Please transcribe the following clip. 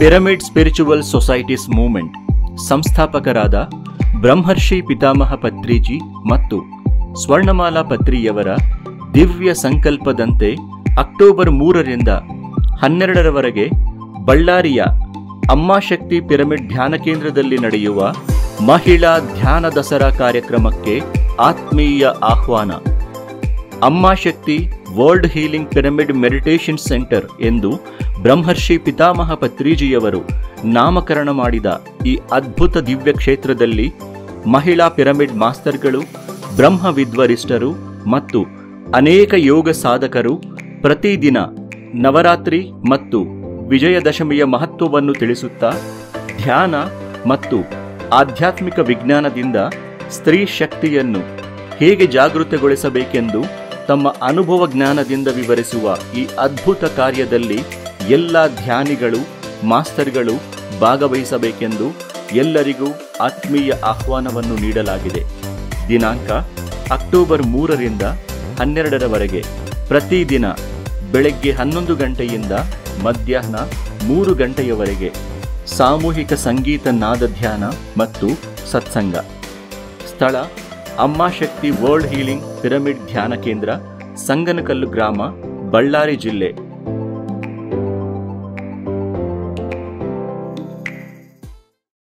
Pyramid spiritual societies movement ಸಂಸ್ಥಾಪಕರಾದ ಬ್ರಹ್ಮರ್ಷಿ ಪಿತಾಮಹ ಪತ್ರಿಜಿ ಮತ್ತು ಸ್ವರ್ಣಮಾಲಾ ಪತ್ರಿಯವರ ದಿವ್ಯ ಸಂಕಲ್ಪದಂತೆ ಅಕ್ಟೋಬರ್ 3ರಿಂದ 12ರವರೆಗೆ ಬಳ್ಳಾರಿಯ ಅಮ್ಮಾಶಕ್ತಿ ಪಿರಮಿಡ್ ಧ್ಯಾನ ಕೇಂದ್ರದಲ್ಲಿ ನಡೆಯುವ ಮಹಿಳಾ ಧ್ಯಾನ ದಸರಾ ಕಾರ್ಯಕ್ರಮಕ್ಕೆ ಆತ್ಮೀಯ ಆಹ್ವಾನ. Ammashakti world healing pyramid meditation centre ಎಂದು ಬ್ರಹ್ಮರ್ಷಿ ಪಿತಾಮಹ ಪತ್ರಿಜಿಯವರು ನಾಮಕರಣ ಮಾಡಿದ ಈ ಅದ್ಭುತ ದಿವ್ಯ ಕ್ಷೇತ್ರದಲ್ಲಿ ಮಹಿಳಾ ಪಿರಮಿಡ್ ಮಾಸ್ತರ್ಗಳು, ಬ್ರಹ್ಮ ವಿದ್ವರಿಷ್ಠರು ಮತ್ತು ಅನೇಕ ಯೋಗ ಸಾಧಕರು ಪ್ರತಿದಿನ ನವರಾತ್ರಿ ಮತ್ತು ವಿಜಯದಶಮಿಯ ಮಹತ್ವವನ್ನು ತಿಳಿಸುತ್ತಾ ಧ್ಯಾನ ಮತ್ತು ಆಧ್ಯಾತ್ಮಿಕ ವಿಜ್ಞಾನದಿಂದ ಸ್ತ್ರೀ ಶಕ್ತಿಯನ್ನು ಹೇಗೆ ಜಾಗೃತಗೊಳಿಸಬೇಕೆಂದು ತಮ್ಮ ಅನುಭವ ಜ್ಞಾನದಿಂದ ವಿವರಿಸುವ ಈ ಅದ್ಭುತ ಕಾರ್ಯದಲ್ಲಿ ಎಲ್ಲ ಧ್ಯಾನಿಗಳು, ಮಾಸ್ತರ್ಗಳು ಭಾಗವಹಿಸಬೇಕೆಂದು ಎಲ್ಲರಿಗೂ ಆತ್ಮೀಯ ಆಹ್ವಾನವನ್ನು ನೀಡಲಾಗಿದೆ. ದಿನಾಂಕ ಅಕ್ಟೋಬರ್ 3ರಿಂದ 12ರವರೆಗೆ ಪ್ರತಿದಿನ ಬೆಳಗ್ಗೆ 11 ಗಂಟೆಯಿಂದ ಮಧ್ಯಾಹ್ನ 3 ಗಂಟೆಯವರೆಗೆ ಸಾಮೂಹಿಕ ಸಂಗೀತ ನಾದ ಧ್ಯಾನ ಮತ್ತು ಸತ್ಸಂಗ. ಸ್ಥಳ ಅಮ್ಮಾಶಕ್ತಿ ವರ್ಲ್ಡ್ ಹೀಲಿಂಗ್ ಪಿರಮಿಡ್ ಧ್ಯಾನ ಕೇಂದ್ರ, ಸಂಗನಕಲ್ಲು ಗ್ರಾಮ, ಬಳ್ಳಾರಿ ಜಿಲ್ಲೆ.